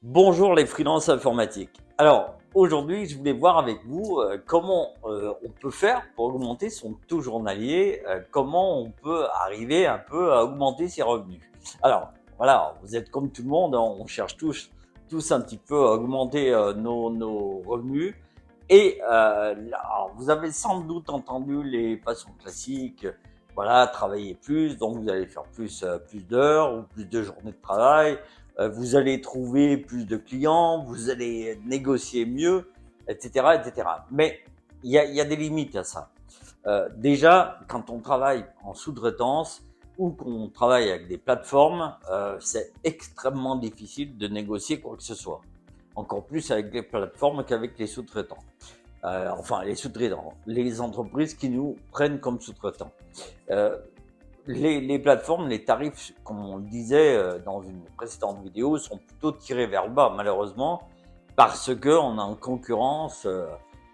Bonjour les freelances informatiques. Alors aujourd'hui, je voulais voir avec vous comment on peut faire pour augmenter son taux journalier, comment on peut arriver un peu à augmenter ses revenus. Alors voilà, vous êtes comme tout le monde, hein, on cherche tous un petit peu à augmenter nos revenus. Et alors, vous avez sans doute entendu les façons classiques, voilà, travailler plus, donc vous allez faire plus d'heures ou plus de journées de travail, vous allez trouver plus de clients, vous allez négocier mieux, etc., etc. Mais il y a des limites à ça. Déjà, quand on travaille en sous-traitance ou qu'on travaille avec des plateformes, c'est extrêmement difficile de négocier quoi que ce soit. Encore plus avec les plateformes qu'avec les sous-traitants. Enfin, les sous-traitants, les entreprises qui nous prennent comme sous-traitants. Euh, les plateformes, les tarifs, comme on le disait dans une précédente vidéo, sont plutôt tirés vers le bas, malheureusement, parce qu'on est en concurrence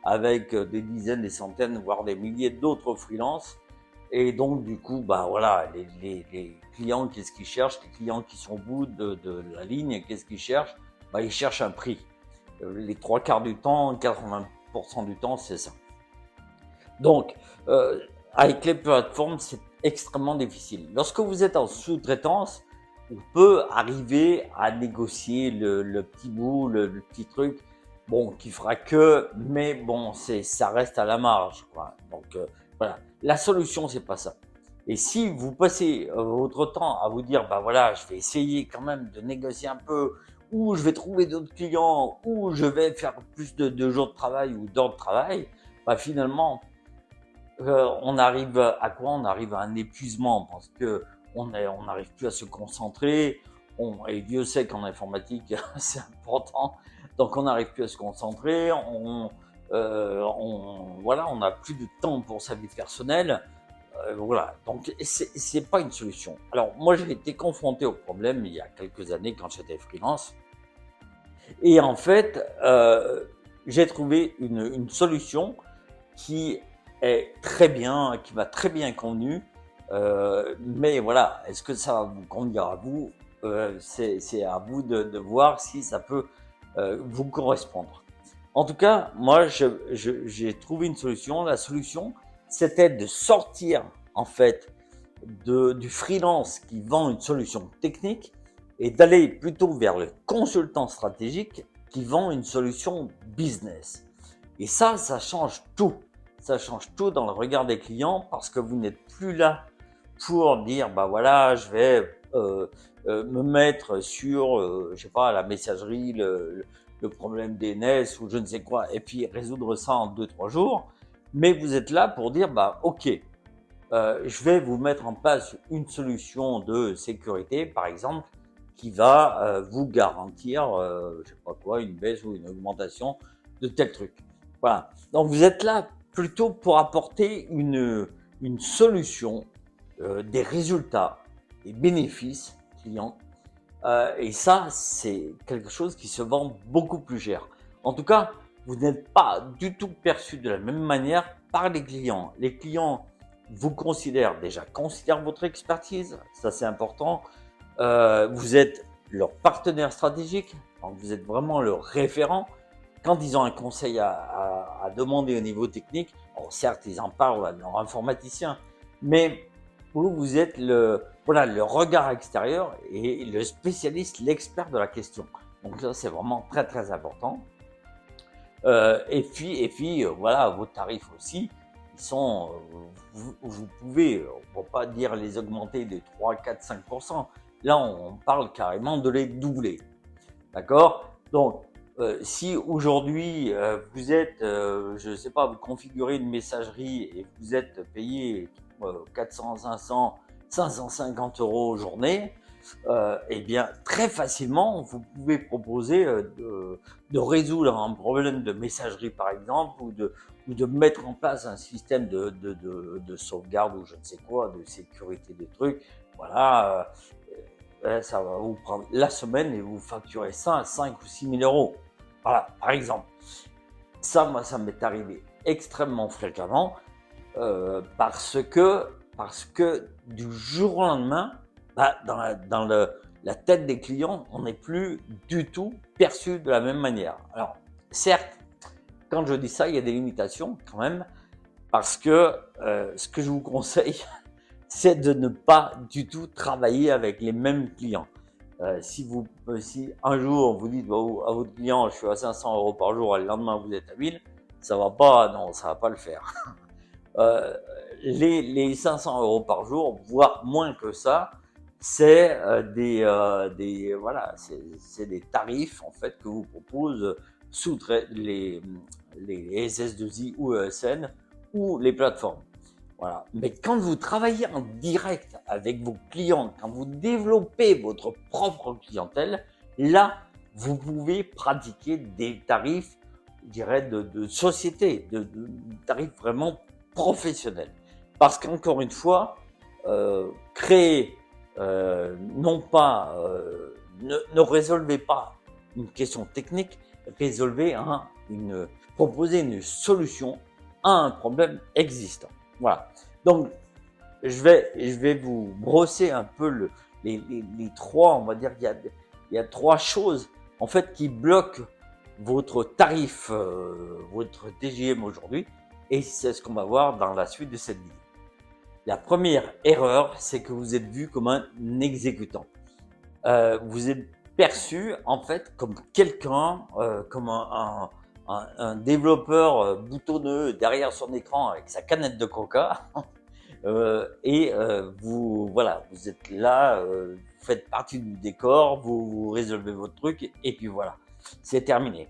avec des dizaines, des centaines, voire des milliers d'autres freelances. Et donc, du coup, bah voilà, les clients, qu'est-ce qu'ils cherchent? Les clients qui sont au bout de la ligne, qu'est-ce qu'ils cherchent? Bah, ils cherchent un prix. Les trois quarts du temps, 80% du temps, c'est ça. Donc, avec les plateformes, c'est extrêmement difficile. Lorsque vous êtes en sous-traitance, on peut arriver à négocier le petit bout, le petit truc, bon, qui fera que, mais bon, ça reste à la marge, quoi. Donc, voilà. La solution, c'est pas ça. Et si vous passez votre temps à vous dire, bah voilà, je vais essayer quand même de négocier un peu, ou je vais trouver d'autres clients, ou je vais faire plus de jours de travail ou d'heures de travail, bah finalement, on arrive à quoi? On arrive à un épuisement parce que on n'arrive plus à se concentrer. Et Dieu sait qu'en informatique, c'est important. Donc on n'arrive plus à se concentrer. Voilà, on n'a plus de temps pour sa vie personnelle. Voilà, donc c'est pas une solution. Alors moi j'ai été confronté au problème il y a quelques années quand j'étais freelance. Et en fait, j'ai trouvé une solution qui est très bien, qui m'a très bien convenu. Mais voilà, est-ce que ça va vous convenir à vous? C'est à vous de voir si ça peut vous correspondre. En tout cas, moi, j'ai trouvé une solution. La solution, c'était de sortir en fait du freelance qui vend une solution technique et d'aller plutôt vers le consultant stratégique qui vend une solution business. Et ça change tout. Ça change tout dans le regard des clients parce que vous n'êtes plus là pour dire, bah voilà, je vais me mettre sur, je sais pas, la messagerie, le problème des NES ou je ne sais quoi, et puis résoudre ça en 2-3 jours. Mais vous êtes là pour dire, bah ok, je vais vous mettre en place une solution de sécurité, par exemple, qui va vous garantir, je sais pas quoi, une baisse ou une augmentation de tel truc. Voilà. Donc vous êtes là plutôt pour apporter une solution, des résultats, des bénéfices clients. Et ça, c'est quelque chose qui se vend beaucoup plus cher. En tout cas, vous n'êtes pas du tout perçu de la même manière par les clients. Les clients vous considèrent votre expertise, ça c'est important. Vous êtes leur partenaire stratégique, donc vous êtes vraiment le référent. Quand ils ont un conseil à demander au niveau technique, bon, certes, ils en parlent à leur informaticien, mais vous êtes voilà, le regard extérieur et le spécialiste, l'expert de la question. Donc ça, c'est vraiment très, très important. Et puis voilà, vos tarifs aussi, ils sont, vous pouvez, on va pas dire les augmenter de 3, 4, 5%. Là, on parle carrément de les doubler. D'accord? Donc, si aujourd'hui vous êtes, je ne sais pas, vous configurez une messagerie et vous êtes payé 400, 500, 550 € journée, eh bien très facilement vous pouvez proposer de résoudre un problème de messagerie par exemple ou de mettre en place un système de sauvegarde ou je ne sais quoi, de sécurité des trucs. Voilà, ça va vous prendre la semaine et vous facturez ça à 5 ou 6 000 euros. Voilà, par exemple. Ça, moi, ça m'est arrivé extrêmement fréquemment parce que du jour au lendemain, bah, dans la tête des clients, on n'est plus du tout perçu de la même manière. Alors, certes, quand je dis ça, il y a des limitations quand même, parce que ce que je vous conseille, c'est de ne pas du tout travailler avec les mêmes clients. Si un jour vous dites à votre client, je suis à 500 euros par jour, et le lendemain vous êtes à 1000, ça va pas, non, ça va pas le faire. Euh, les 500 euros par jour, voire moins que ça, c'est voilà, c'est des tarifs en fait que vous proposent les SS2I ou ESN ou les plateformes. Voilà. Mais quand vous travaillez en direct avec vos clients, quand vous développez votre propre clientèle, là, vous pouvez pratiquer des tarifs, je dirais, de société, de tarifs vraiment professionnels. Parce qu'encore une fois, créer, non pas, ne résolvez pas une question technique, proposez une solution à un problème existant. Voilà. Donc, je vais vous brosser un peu les trois, on va dire qu'il y a trois choses, en fait, qui bloquent votre tarif, votre TJM aujourd'hui, et c'est ce qu'on va voir dans la suite de cette vidéo. La première erreur, c'est que vous êtes vu comme un exécutant. Vous êtes perçu, en fait, comme quelqu'un, comme un développeur boutonneux derrière son écran avec sa canette de coca. Voilà, vous êtes là, vous faites partie du décor, vous résolvez votre truc, et puis voilà, c'est terminé.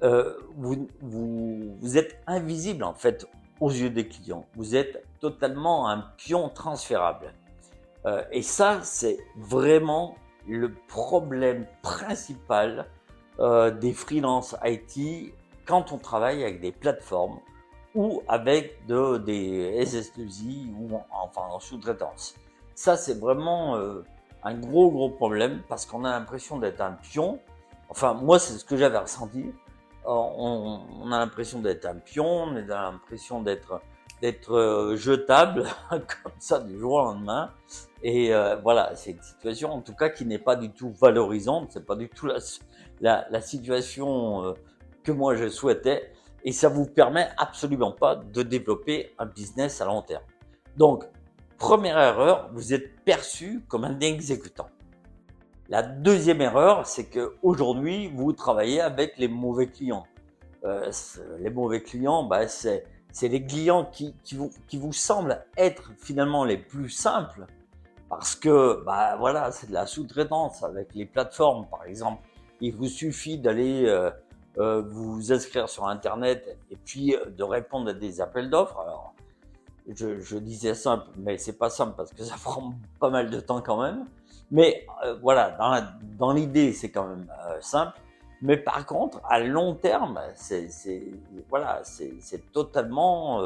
Vous êtes invisible en fait aux yeux des clients. Vous êtes totalement un pion transférable. Et ça, c'est vraiment le problème principal des freelances IT quand on travaille avec des plateformes ou avec des SS2I ou enfin en sous-traitance. Ça, c'est vraiment un gros problème parce qu'on a l'impression d'être un pion. Enfin, moi, c'est ce que j'avais ressenti. On a l'impression d'être un pion, on a l'impression d'être jetable comme ça du jour au lendemain. Et voilà, c'est une situation en tout cas qui n'est pas du tout valorisante, c'est pas du tout la situation que moi je souhaitais, et ça vous permet absolument pas de développer un business à long terme. Donc, première erreur, vous êtes perçu comme un exécutant. La deuxième erreur, c'est que aujourd'hui vous travaillez avec les mauvais clients. Les mauvais clients, c'est les clients qui vous semblent être finalement les plus simples, parce que voilà, c'est de la sous-traitance avec les plateformes par exemple. Il vous suffit d'aller vous inscrire sur internet et puis de répondre à des appels d'offres. Alors je disais simple, mais c'est pas simple parce que ça prend pas mal de temps quand même. Mais voilà, dans l'idée c'est quand même simple. Mais par contre, à long terme, voilà, c'est totalement,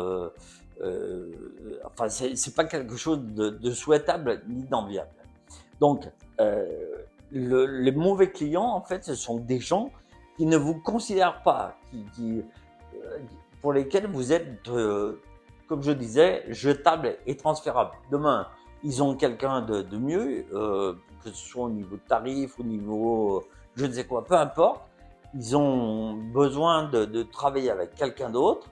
enfin, c'est pas quelque chose de souhaitable ni d'enviable. Donc, les mauvais clients, en fait, ce sont des gens qui ne vous considèrent pas, pour lesquels vous êtes, comme je disais, jetable et transférable. Demain, ils ont quelqu'un de mieux, que ce soit au niveau tarif, au niveau je ne sais quoi, peu importe. Ils ont besoin de travailler avec quelqu'un d'autre.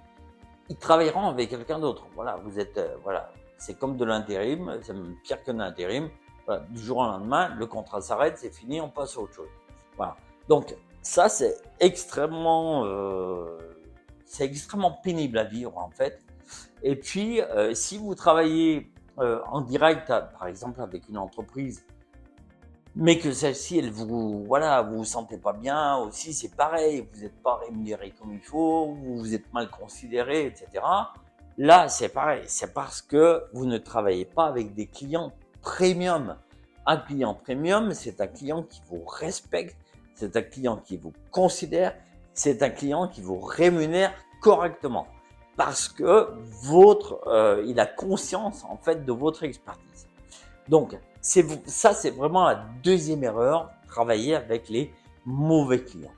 Ils travailleront avec quelqu'un d'autre. Voilà, vous êtes, voilà, c'est comme de l'intérim, c'est même pire que de l'intérim. Voilà, du jour au lendemain, le contrat s'arrête, c'est fini, on passe à autre chose. Voilà. Donc ça, c'est extrêmement pénible à vivre en fait. Et puis, si vous travaillez en direct, par exemple avec une entreprise, mais que celle-ci, vous vous sentez pas bien aussi, c'est pareil, vous n'êtes pas rémunéré comme il faut, vous êtes mal considéré, etc. Là, c'est pareil, c'est parce que vous ne travaillez pas avec des clients premium. Un client premium, c'est un client qui vous respecte, c'est un client qui vous considère, c'est un client qui vous rémunère correctement parce que il a conscience en fait de votre expertise. Donc, ça, c'est vraiment la deuxième erreur, travailler avec les mauvais clients.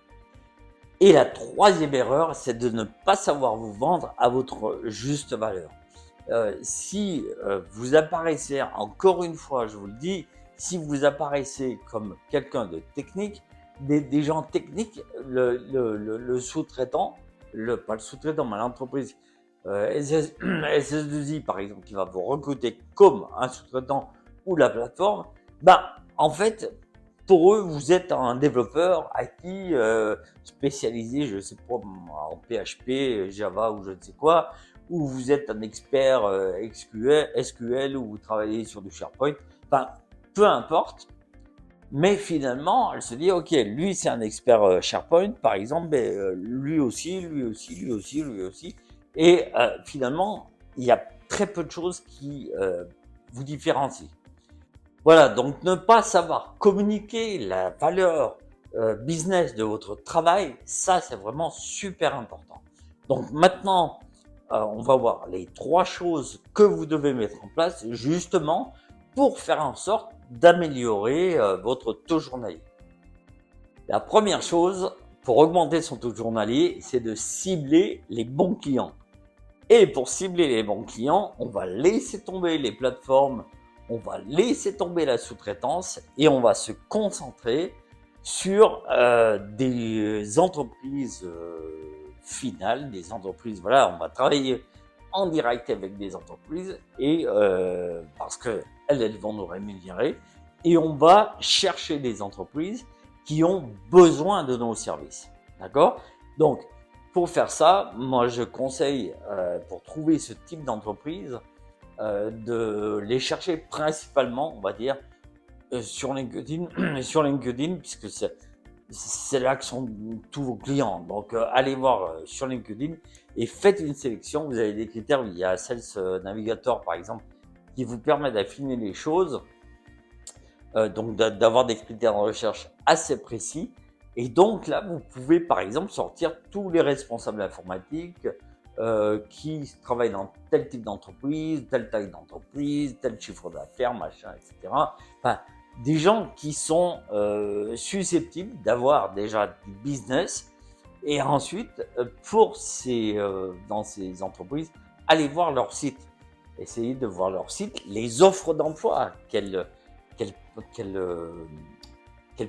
Et la troisième erreur, c'est de ne pas savoir vous vendre à votre juste valeur. Si vous apparaissez, encore une fois, je vous le dis, si vous apparaissez comme quelqu'un de technique, des gens techniques, le sous-traitant, pas le sous-traitant, mais l'entreprise SS2I par exemple, qui va vous recruter comme un sous-traitant ou la plateforme, en fait, pour eux, vous êtes un développeur IT spécialisé, je sais pas, en PHP, Java ou je ne sais quoi, ou vous êtes un expert SQL, ou vous travaillez sur du SharePoint, peu importe. Mais finalement, elle se dit, ok, lui c'est un expert SharePoint, par exemple, lui aussi. Et finalement, il y a très peu de choses qui vous différencient. Voilà, donc ne pas savoir communiquer la valeur business de votre travail, ça c'est vraiment super important. Donc maintenant, on va voir les 3 choses que vous devez mettre en place justement pour faire en sorte d'améliorer votre taux journalier. La première chose pour augmenter son taux journalier, c'est de cibler les bons clients. Et pour cibler les bons clients, on va laisser tomber les plateformes, on va laisser tomber la sous-traitance et on va se concentrer sur des entreprises finales, des entreprises, voilà, on va travailler en direct avec des entreprises et parce que elles vont nous rémunérer et on va chercher des entreprises qui ont besoin de nos services. D'accord? Donc, pour faire ça, moi je conseille pour trouver ce type d'entreprise de les chercher principalement, on va dire, sur LinkedIn, puisque c'est là que sont tous vos clients. Donc allez voir sur LinkedIn et faites une sélection. Vous avez des critères, il y a Sales Navigator par exemple qui vous permet d'affiner les choses, donc d'avoir des critères de recherche assez précis. Et donc là, vous pouvez par exemple sortir tous les responsables informatiques qui travaillent dans tel type d'entreprise, telle taille d'entreprise, tel chiffre d'affaires, machin, etc. Enfin, des gens qui sont susceptibles d'avoir déjà du business et ensuite, dans ces entreprises, allez voir leur site. Essayez de voir leur site, les offres d'emploi qu'elles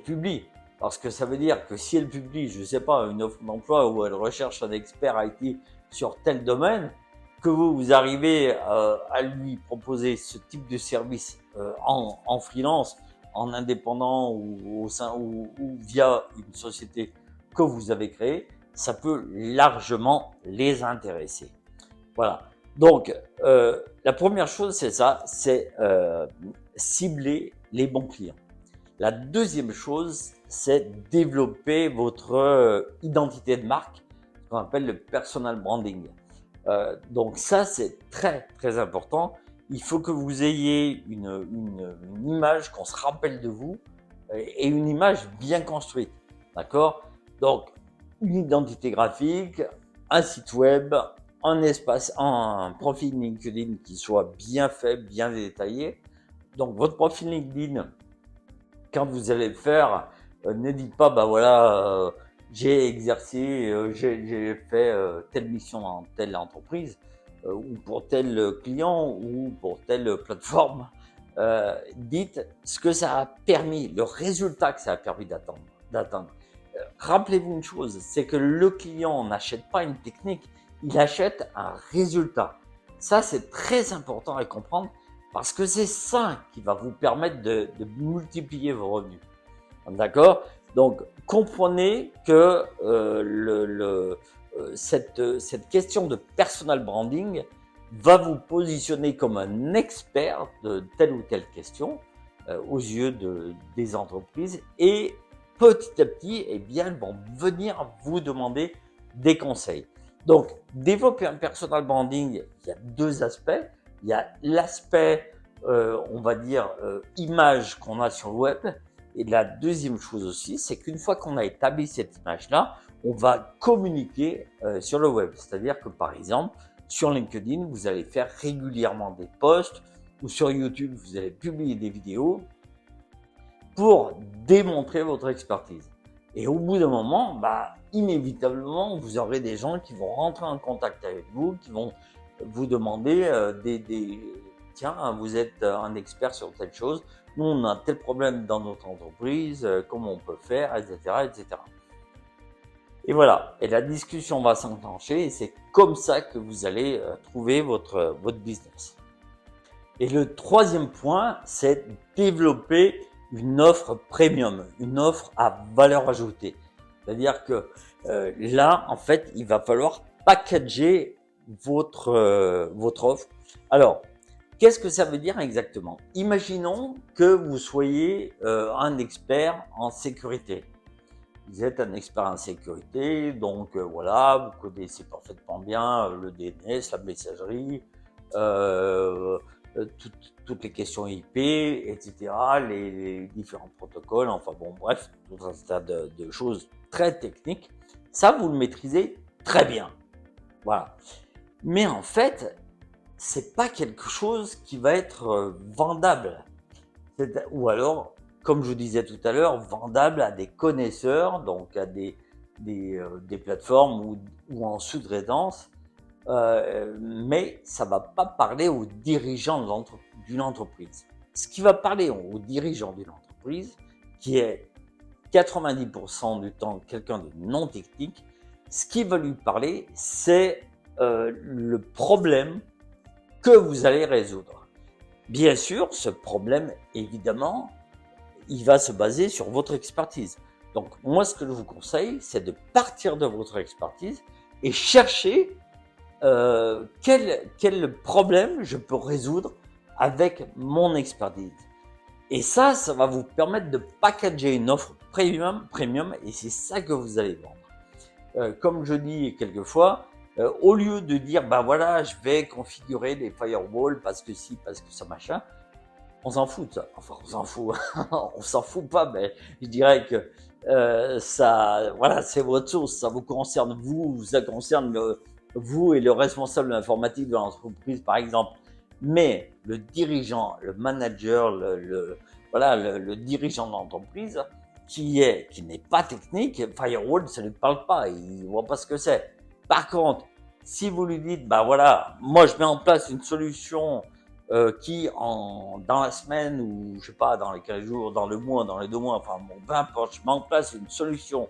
publient. Parce que ça veut dire que si elle publie, je ne sais pas, une offre d'emploi où elle recherche un expert IT sur tel domaine, que vous arrivez à lui proposer ce type de service en freelance, en indépendant ou via une société que vous avez créée, ça peut largement les intéresser. Voilà. Donc, la première chose, c'est ça, c'est cibler les bons clients. La deuxième chose, c'est développer votre identité de marque, ce qu'on appelle le personal branding. Donc ça, c'est très très important. Il faut que vous ayez une image, qu'on se rappelle de vous, et une image bien construite. D'accord? Donc, une identité graphique, un site web, un profil LinkedIn qui soit bien fait, bien détaillé. Donc, votre profil LinkedIn, quand vous allez le faire, ne dites pas, j'ai exercé, j'ai fait telle mission dans telle entreprise, ou pour tel client, ou pour telle plateforme. Dites ce que ça a permis, le résultat que ça a permis d'atteindre. Rappelez-vous une chose, c'est que le client n'achète pas une technique, il achète un résultat. Ça, c'est très important à comprendre parce que c'est ça qui va vous permettre de multiplier vos revenus. D'accord? Donc, comprenez que cette question de personal branding va vous positionner comme un expert de telle ou telle question aux yeux des entreprises et petit à petit, eh bien, elles vont venir vous demander des conseils. Donc, développer un personal branding, il y a 2 aspects. Il y a l'aspect, on va dire, image qu'on a sur le web. Et la deuxième chose aussi, c'est qu'une fois qu'on a établi cette image-là, on va communiquer sur le web. C'est-à-dire que, par exemple, sur LinkedIn, vous allez faire régulièrement des posts ou sur YouTube, vous allez publier des vidéos pour démontrer votre expertise. Et au bout d'un moment, inévitablement, vous aurez des gens qui vont rentrer en contact avec vous, qui vont vous demander tiens, vous êtes un expert sur telle chose, nous on a tel problème dans notre entreprise, comment on peut faire, etc., etc. Et voilà, et la discussion va s'enclencher et c'est comme ça que vous allez trouver votre business. Et le troisième point, c'est développer une offre premium, une offre à valeur ajoutée. C'est-à-dire que là, en fait, il va falloir packager votre offre. Alors, qu'est-ce que ça veut dire exactement? Imaginons que vous soyez un expert en sécurité. Vous êtes un expert en sécurité, donc voilà, vous connaissez parfaitement bien le DNS, la messagerie, toutes les questions IP, etc., les différents protocoles, enfin bon, bref, tout un tas de choses très techniques. Ça, vous le maîtrisez très bien. Voilà. Mais en fait, c'est pas quelque chose qui va être vendable. Ou alors, comme je vous disais tout à l'heure, vendable à des connaisseurs, donc à des plateformes ou en sous-traitance, mais ça va pas parler aux dirigeants d'une entreprise. Ce qui va parler aux dirigeants d'une entreprise, qui est 90% du temps quelqu'un de non technique, ce qui va lui parler, c'est le problème que vous allez résoudre. Bien sûr, ce problème, évidemment, il va se baser sur votre expertise. Donc, moi, ce que je vous conseille, c'est de partir de votre expertise et chercher quel problème je peux résoudre avec mon expertise. Et ça va vous permettre de packager une offre premium et c'est ça que vous allez vendre. Comme je dis quelquefois, au lieu de dire, bah voilà, je vais configurer des firewalls parce que si, parce que ça, machin, on s'en fout de ça. Enfin, on s'en fout. On s'en fout pas, mais je dirais que ça, voilà, c'est votre source. Ça vous concerne vous, ça concerne vous et le responsable de l'informatique de l'entreprise, par exemple. Mais le dirigeant, le manager, le dirigeant de l'entreprise, qui n'est pas technique, firewall, ça ne lui parle pas. Il voit pas ce que c'est. Par contre, si vous lui dites, bah voilà, moi je mets en place une solution dans la semaine ou je sais pas, dans les 15 jours, dans le mois, dans les 2 mois, enfin bon, peu importe, je mets en place une solution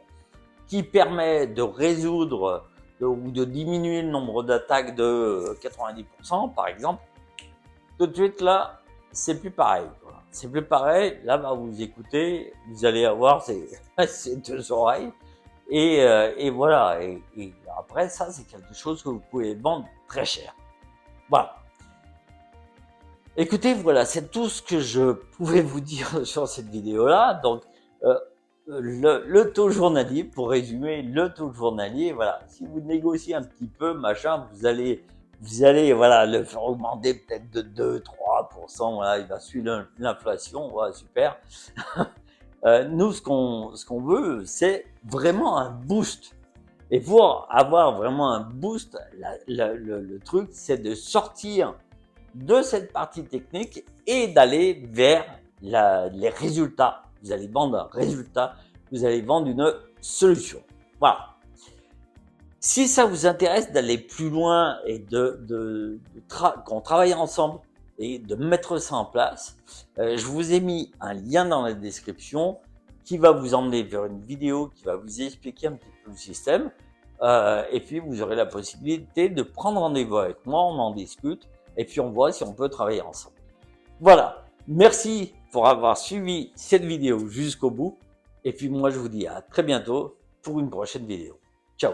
qui permet de résoudre ou de diminuer le nombre d'attaques de 90%, par exemple, tout de suite là, c'est plus pareil. C'est plus pareil, là, bah, vous écoutez, vous allez avoir ces deux oreilles. Et voilà, et après ça, c'est quelque chose que vous pouvez vendre très cher. Voilà. Écoutez, voilà, c'est tout ce que je pouvais vous dire sur cette vidéo-là. Donc, le taux journalier, pour résumer, le taux journalier, voilà, si vous négociez un petit peu, machin, vous allez, voilà, le faire augmenter peut-être de 2-3%, voilà, il va suivre l'inflation, voilà, super. Nous, ce qu'on veut, c'est vraiment un boost. Et pour avoir vraiment un boost, le truc, c'est de sortir de cette partie technique et d'aller vers les résultats. Vous allez vendre un résultat, vous allez vendre une solution. Voilà. Si ça vous intéresse d'aller plus loin et qu'on travaille ensemble et de mettre ça en place, je vous ai mis un lien dans la description qui va vous emmener vers une vidéo qui va vous expliquer un petit peu le système. Et puis, vous aurez la possibilité de prendre rendez-vous avec moi, on en discute et puis on voit si on peut travailler ensemble. Voilà. Merci pour avoir suivi cette vidéo jusqu'au bout. Et puis moi, je vous dis à très bientôt pour une prochaine vidéo. Ciao.